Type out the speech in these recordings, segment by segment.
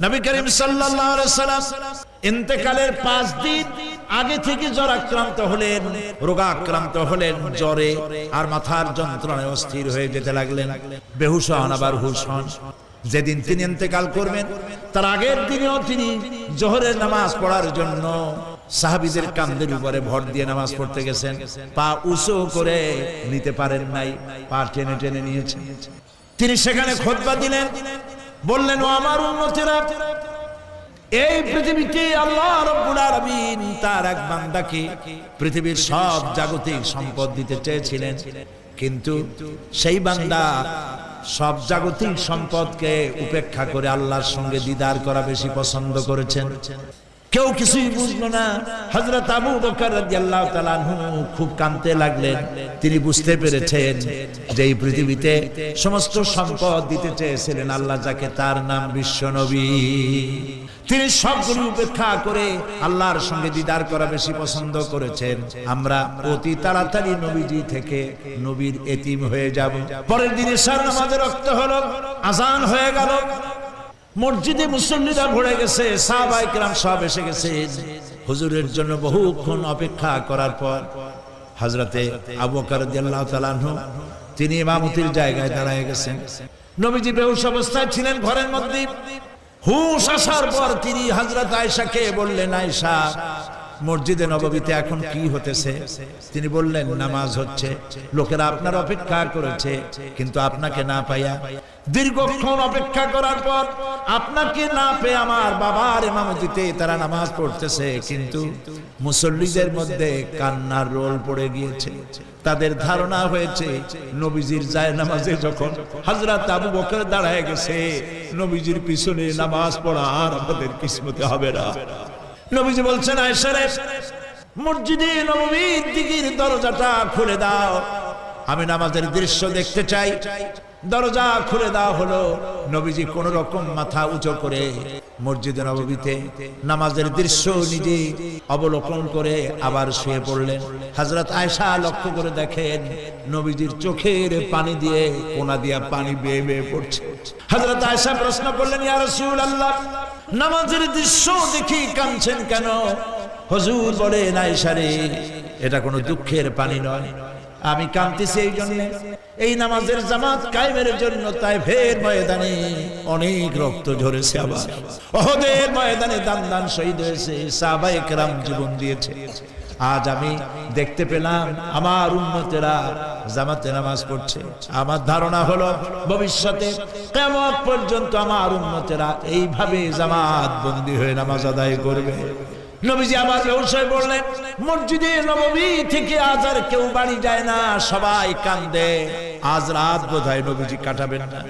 নবী করিম সাল্লাল্লাহু আলাইহি সাল্লাম ইন্তেকালের 5 দিন আগে থেকে জ্বর আক্রান্ত হলেন, রোগাক্রান্ত হলেন, জ্বরে আর মাথার যন্ত্রণায় অস্থির হয়ে যেতে লাগলেন, বেহুশ হন আবার হুশ হন। যেদিন তিনি ইন্তেকাল করবেন তার আগের দিনেও তিনি জোহরের নামাজ পড়ার জন্য সাহাবীদের কাঁধের উপরে ভর দিয়ে নামাজ পড়তে গেছেন। পা উঁচু করে নিতে পারেন নাই, পা টেনে টেনে নিয়েছেন। তিনি সেখানে খুতবা দিলেন, বললেন, ও আমার উম্মতেরা, এই পৃথিবীতে আল্লাহ রাব্বুল আলামিন তার এক বান্দাকে পৃথিবীর সব জাগতিক সম্পদ দিতে চেয়েছিলেন, কিন্তু সেই বান্দা সব জাগতিক সম্পদকে উপেক্ষা করে আল্লাহর সঙ্গে দিদার করা বেশি পছন্দ করেছেন। কেউ কিছুই বুঝলো না। হযরত আবু বকর রাদিয়াল্লাহু তাআলা আনহু খুব কাঁদতে লাগলেন। তিনি বুঝতে পেরেছেন যে এই পৃথিবীতে সমস্ত সম্পদ দিতে চেয়েছিলেন আল্লাহ যাকে, তার নাম বিশ্ব নবী। তিনি সবগুলো উপেক্ষা করে আল্লাহর সঙ্গে দিদার করা বেশি পছন্দ করেছেন। আমরা অতি তাড়াতাড়ি নবীজি থেকে নবীর এতিম হয়ে যাব। পরের দিন ইশার নামাজের ওয়াক্ত হলো, আযান হয়ে গেল, মসজিদে মুসল্লিরা ভরে গেছে, সাহাবায়ে কেরাম সব এসে গেছেন। হুজুরের জন্য বহুক্ষণ অপেক্ষা করার পর হযরতে আবু বকর রাদিয়াল্লাহু তাআলা আনহু তিনি ইমামতির জায়গায় দাঁড়ায় গেছেন। নবীজি বেহুশ অবস্থায় ছিলেন ঘরের মধ্যে। হুশ আসার পর তিনি হযরত আয়েশাকে বললেন, আয়েশা, মসজিদে নববীতে এখন কি হতেছে? তিনি বললেন, নামাজ হচ্ছে, লোকেরা আপনার অপেক্ষা করেছে, কিন্তু আপনাকে না পাইয়া দীর্ঘক্ষণ অপেক্ষা করার পর আপনাকে না পেয়ে আমার বাবার ইমামতিতে তারা নামাজ পড়তেছে, কিন্তু মুসল্লিদের মধ্যে কান্নার রোল পড়ে গিয়েছে। তাদের ধারণা হয়েছে নবীজির জায়নামাজে যখন হযরত আবু বকর দাঁড়ায় গেছে, নবীজির পিছনে নামাজ পড়া আর আমাদের কিসমতে হবে না। নবীজি বলছেন, আয়েশা রে, মসজিদে নববীর দিকের দরজাটা খুলে দাও, আমি নামাজের দৃশ্য দেখতে চাই। দরজা খুলে দেওয়া হলো। নবীজি কোন রকম মাথা উঁচু করে মসজিদে নববীতে নামাজের দৃশ্য নিজে অবলোকন করে আবার শুয়ে পড়লেন। হযরত আয়েশা লক্ষ্য করে দেখেন নবীজির চোখের পানি দিয়ে কোনা দিয়া পানি বেয়ে বেয়ে পড়ছে। হযরত আয়েশা প্রশ্ন করলেন, ইয়া রাসূলুল্লাহ, নামাজের দৃশ্য দেখি কাঁদছেন কেন? হুজুর বলেন, আয়েশা রে, এটা কোনো দুঃখের পানি নয়, আমি কাঁদতেছি এই জন্য, এই নামাজের জামাত কায়েমের জন্য তায়েফের ময়দানে অনেক রক্ত ঝরেছে, আবার উহুদের ময়দানে দান দান শহীদ হয়েছে, সাহাবায়ে কেরাম জীবন দিয়েছে। আজ আমি দেখতে পেলাম আমার উম্মতেরা জামাতে নামাজ পড়ছে। আমার ধারণা হলো ভবিষ্যতে কিয়ামত পর্যন্ত আমার উম্মতেরা এইভাবে জামাত বন্দী হয়ে নামাজ আদায় করবে। নবীজি আমার বেহুশ হয়ে বললেন, মসজিদে নববী থেকে আজ আর কেউ বাড়ি যায় না, সবাই কান্দে। আজ রাত বোধহয় নবীজি কাটাবেন না।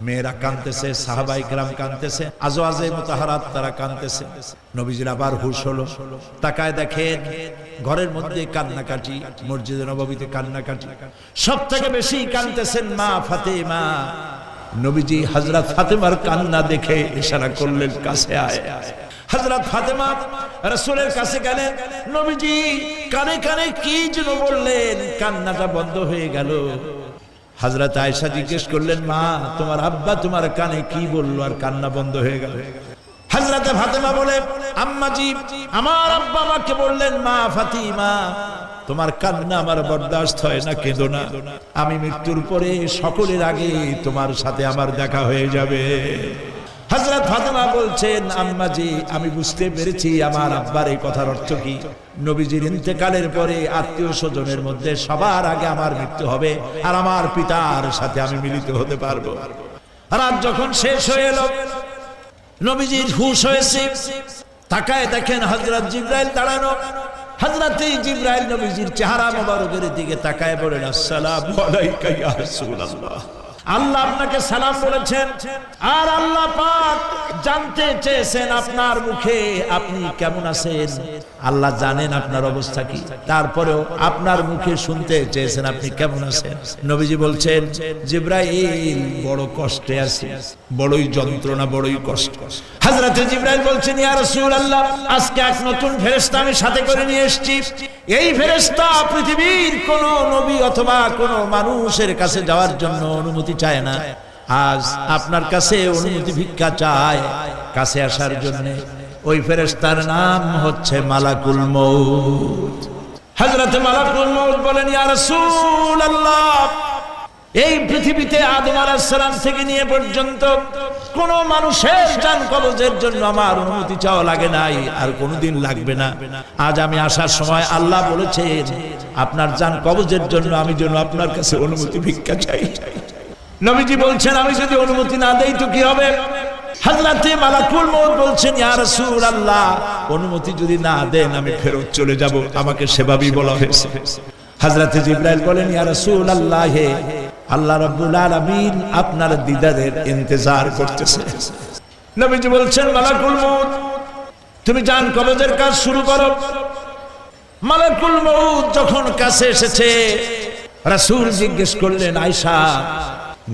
মেয়েরা কাঁদতেছে, সাহাবায়ে কেরাম কাঁদতেছে, আজওয়াজে মুতাহারাত তারা কাঁদতেছে। নবীজির আবার হুশ হলো, তাকায় দেখেন ঘরের মধ্যে কান্নাকাটি, মসজিদে নববীতে কান্নাকাটি। সবথেকে বেশি কাঁদতেছেন মা ফাতেমা। নবীজি হযরত ফাতেমার কান্না দেখে ইশারা করলেন, কাছে আয়। হযরত ফাতেমা রাসূলের কাছে গেলেন। নবীজি কানে কানে কি যেন বললেন, কান্নাটা বন্ধ হয়ে গেল। হযরত আয়েশা জিজ্ঞেস করলেন, মা, তোমার আব্বা তোমার কানে কি বললো আর কান্না বন্ধ হয়ে গেল? হযরত ফাতেমা বলে, আম্মাজি, আমার আব্বা আমাকে বললেন, মা ফাতিমা, তোমার কান্না আমার বরদাস্ত হয় না, কেঁদো না, আমি মৃত্যুর পরে সকলের আগে তোমার সাথে আমার দেখা হয়ে যাবে। হযরত ফাতেমা বলছেন, আম্মাজি, আমি বুঝতে পেরেছি আমার আব্বার এই কথার অর্থ কি। নবীজির ইন্তেকালের পরে আত্মীয় স্বজনের মধ্যে সবার আগে আমার মৃত্যু হবে আর আমার পিতার সাথে আমি মিলিত হতে পারবো। রাত যখন শেষ হয়ে এলো, নবীজির হুঁশ হয়েছে, তাকায় দেখেন হযরত জিবরাইল দাঁড়ানো। হযরত জিবরাইল নবীজির চেহারা মোবারকের দিকে তাকায় বলেন, আসসালামু আলাইকা ইয়া রাসূলুল্লাহ, আল্লাহ আপনাকে সালাম বলেছেন, আর আল্লাহ পাক জানতে চেয়েছেন আপনার মুখে আপনি কেমন আছেন। আল্লাহ জানেন আপনার অবস্থা কি, তারপরেও আপনার মুখে শুনতে চেয়েছেন আপনি কেমন আছেন। নবীজি বলছেন, জিবরাইল, বড় কষ্টে আছি, বড়ই যন্ত্রণা, বড়ই কষ্ট। হযরত জিবরাইল বলছেন, ইয়া রাসূলুল্লাহ, আজকে এক নতুন ফেরেশতা আমি সাথে করে নিয়ে এসেছি। এই ফেরেশতা পৃথিবীর কোন নবী অথবা কোন মানুষের কাছে যাওয়ার জন্য অনুমতি চায় না, আজ আপনার কাছে অনুমতি ভিক্ষা চায়। কাছে আসার জন্য। ওই ফেরেশতার নাম হচ্ছে মালাকুল মউত। হযরত মালাকুল মউত বলেন, ইয়া রাসূলুল্লাহ, এই পৃথিবীতে আদম আলাইহিস সালাম থেকে নিয়ে পর্যন্ত কোন মানুষের জান কবজের জন্য আমার অনুমতি চাওয়া লাগে নাই, আর কোনোদিন লাগবে না। আজ আমি আসার সময় আল্লাহ বলেছেন আপনার জান কবজের জন্য আমি যেন আপনার কাছে অনুমতি ভিক্ষা চাই। নবীজি বলছেন, আমি যদি অনুমতি না দেই তো কি হবে? হযরত মালাকুল মউত বলছেন, ইয়া রাসূলুল্লাহ, অনুমতি যদি না দেন আমি ফেরত চলে যাব, আমাকে সেভাবেই বলা হয়েছে। হযরত জিবরাইল বলেন, ইয়া রাসূলুল্লাহ, আল্লাহ রাব্বুল আলামিন আপনার দিদারের ইন্তজার করতেছে। নবীজি বলছেন, মালাকুল মউত, তুমি জান কবজের কাজ শুরু করো। মালাকুল মউত যখন কাছে এসেছে, রাসূল জিজ্ঞেস করলেন, আয়েশা,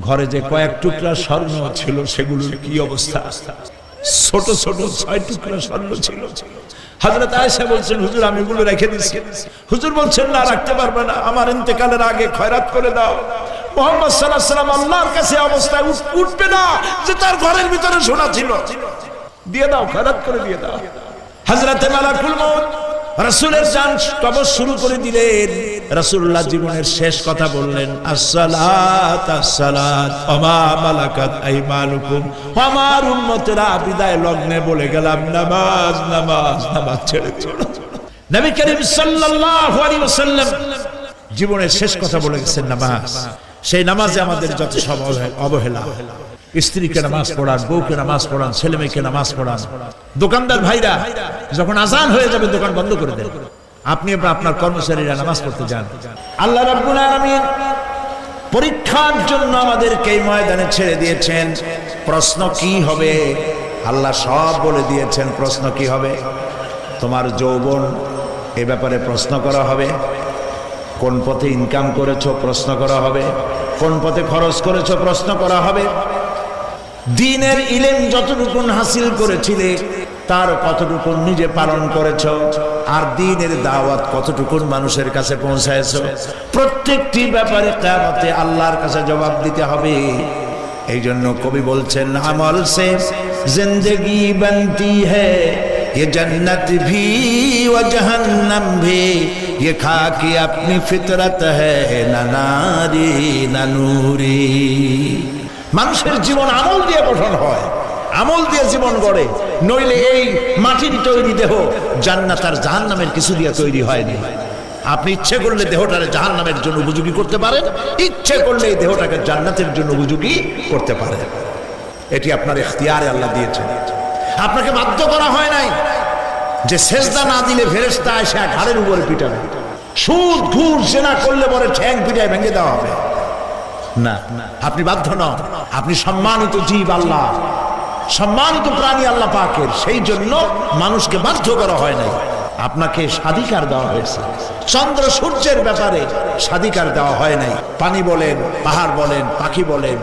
ঘরে যে কয়েক টুকরা স্বর্ণ ছিল সেগুলোর কি অবস্থা? ছোট ছোট 6 টুকরা স্বর্ণ ছিল। হযরত আয়েশা বলছেন, হুজুর আমি এগুলো রেখে দিয়েছি। হুজুর বলছেন, না, রাখতে পারবে না, আমার ইন্তেকালের আগে খয়রাত করে দাও। মুহাম্মদ সাল্লাল্লাহু আলাইহি ওয়াসাল্লাম আল্লাহর কাছে অবস্থায় উঠবে না যে তার ঘরের ভিতরে সোনা ছিল, দিয়ে দাও, খয়রাত করে দিয়ে দাও। হযরত মালাকুল মউত রাসূলের জান কবজ শুরু করে দিলেন। রাসূলুল্লাহ জীবনের শেষ কথা বললেন, আসসালাত আসসালাত ওয়া মালাকাত আইমানুকুম। আমার উম্মতেরা বিদায় লগ্নে বলে গেলাম, নামাজ নামাজ নামাজ ছেড়ে দিও। নবী করিম সাল্লাল্লাহু আলাইহি ওয়াসাল্লাম জীবনের শেষ কথা বলে গেছেন নামাজ। সেই নামাজে আমাদের যত সব অবহেলা, স্ত্রীকে নামাজ পড়ান, বউকে নামাজ পড়ান, ছেলে মেয়েকে নামাজ পড়ান। দোকানদার ভাইরা যখন আজান হয়ে যাবে দোকান বন্ধ করে দেন, আপনি আপনার কর্মচারীরা নামাজ পড়তে যান। আল্লাহ রাব্বুল আলামিন পরীক্ষার জন্য আমাদেরকে এই ময়দানে ছেড়ে দিয়েছেন। প্রশ্ন কি হবে আল্লাহ সব বলে দিয়েছেন। প্রশ্ন কি হবে? তোমার যৌবন, এ ব্যাপারে প্রশ্ন করা হবে। কোন পথে ইনকাম করেছো প্রশ্ন করা হবে। কোন পথে খরচ করেছো প্রশ্ন করা হবে। দ্বীনের ইলম যতটুকু হাসিল করেছিলে তার কতটুকু নিজে পালন করেছো, আর দ্বীনের দাওয়াত কতটুকু মানুষের কাছে পৌঁছায়ছো, প্রত্যেকটি ব্যাপারে কিয়ামতে আল্লাহর কাছে জবাব দিতে হবে। এই জন্য কবি বলছেন, আমল সে জিন্দেগি বনতি হ্যায়, ये जन्नत भी व जहन्नम भी, ये खाकी अपनी फितरत है, ना नारी ना नूरी। মানুষের জীবন আমল দিয়ে গঠন হয়, আমল দিয়ে জীবন গড়ে, নইলে এই মাটির তৈরি দেহ জান্নাত আর জাহান্নামের কিছু দিয়ে তৈরি হয়নি। আপনি ইচ্ছে করলে দেহটাকে জাহান্নামের জন্য উপযোগী করতে পারেন, ইচ্ছে করলে এই দেহটাকে জান্নাতের জন্য উপযোগী করতে পারেন। এটি আপনার ইখতিয়ারে আল্লাহ দিয়েছেন, আপনাকে বাধ্য করা হয় নাই যে সেজদা না দিলে ফেরেশতা এসে ঘাড়ের উপরে পিটাবে, সুদ ঘুষ জেনা করলে পরে ঠ্যাং পিটায় ভেঙে দেওয়া হবে। না, আপনি বাধ্য নন। আপনি সম্মানিত জীব, আল্লাহ সম্মানিত প্রাণী আল্লাহ পাকের, সেই জন্য মানুষকে বাধ্য করা হয় নাই, আপনাকে স্বাধিকার দেওয়া হয়েছে। চন্দ্র সূর্যের ব্যাপারে স্বাধিকার দেওয়া হয় নাই। পানি বলেন, পাহাড় বলেন, পাখি বলেন,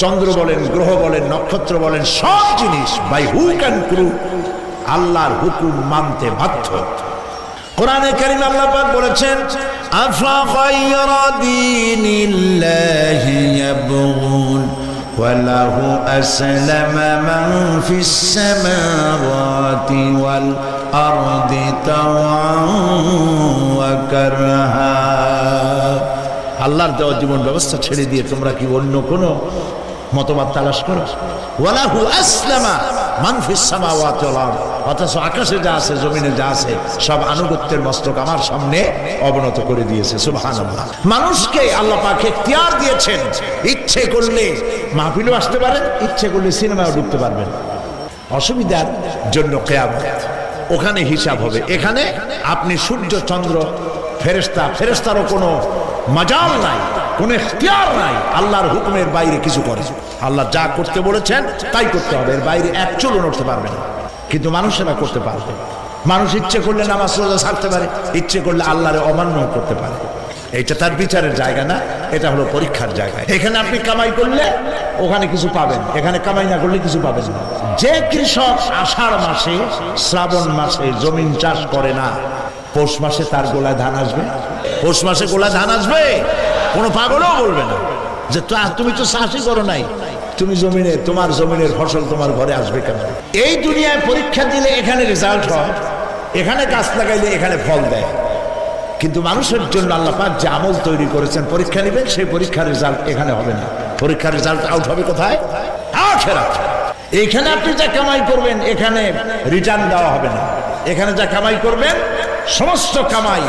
চন্দ্র বলেন, গ্রহ বলেন, নক্ষত্র বলেন, সব জিনিস বাই হুক অ্যান্ড ক্রুক আল্লাহর হুকুম মানতে বাধ্য। কোরআনে কারীমে আল্লাহ পাক বলেছেন, আফা গায়রা দীনিল্লাহি ইয়াবগুন ওয়া লাহু আসলামা মান ফিস সামাওয়াতি ওয়াল আরদি তাওআন ওয়া কারহা। আল্লাহর দেওয়া জীবন ব্যবস্থা ছেড়ে দিয়ে তোমরা কি অন্য কোনো মতবাদ তালাশ করো? ওয়ালাহু আসলামা মান ফিস সামাওয়াতি ওয়াল আরদ, অথচ আকাশে যা আছে জমিনে যা আছে সব আনুগত্যের মস্তক আমার সামনে অবনত করে দিয়েছে। সুবহানাল্লাহ। মানুষকে আল্লাহ পাক ইখতিয়ার দিয়েছেন, ইচ্ছে করলে মাহফিলও আসতে পারেন, ইচ্ছে করলে সিনেমাও ঢুকতে পারবেন। অসুবিধার জন্য কিয়ামত, ওখানে হিসাব হবে। এখানে আপনি সূর্য চন্দ্র ফেরেশতা, ফেরেশতারও কোনো মাজাল নাই, কোনো ইখতিয়ার নাই আল্লাহর হুকুমের বাইরে কিছু করে। আল্লাহ যা করতে বলেছেন তাই করতে হবে, এর বাইরে এক চুলও নড়তে পারবে না। কিন্তু মানুষেরা করতে পারবে। মানুষ ইচ্ছে করলে নামাজ রোজা ছাড়তে পারে, ইচ্ছে করলে আল্লাহরে অমান্য করতে পারে। এইটা তার বিচারের জায়গা না, এটা হলো পরীক্ষার জায়গা। এখানে আপনি কামাই করলে ওখানে কিছু পাবেন, এখানে কামাই না করলে কিছু পাবেন না। যে কৃষক আষাঢ় মাসে শ্রাবণ মাসে জমিন চাষ করে না, পৌষ মাসে তার গোলায় ধান আসবে? পৌষ মাসে গোলায় ধান আসবে? কোনো পাগলও বলবে না যে তুমি তো চাষই করো নাই। তুমি জমিনে, তোমার জমিনের ফসল তোমার ঘরে আসবে কেন? এই দুনিয়ায় পরীক্ষা দিলে এখানে রেজাল্ট হয়, এখানে গাছ লাগাইলে এখানে ফল দেয়। কিন্তু মানুষের জন্য আল্লাহ পাক যে আমল তৈরি করেছেন, পরীক্ষা নেবেন, সেই পরীক্ষার রেজাল্ট এখানে হবে না। পরীক্ষার রেজাল্ট আউট হবে কোথায়? আখিরাত। এখানে আপনি যা কামাই করবেন এখানে রিটার্ন দেওয়া হবে না। এখানে যা কামাই করবেন সমস্ত কামাই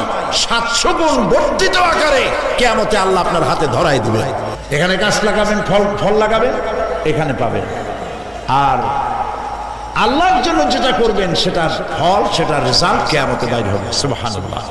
700 গুণ বর্ধিত আকারে কিয়ামতে আল্লাহ আপনার হাতে ধরাই দিবে। এখানে গাছ লাগাবেন, ফল লাগাবেন, এখানে পাবেন। আর আল্লাহর জন্য যেটা করবেন সেটার ফল, সেটার রেজাল্ট কিয়ামতে বাইর হবে। সুবহানাল্লাহ।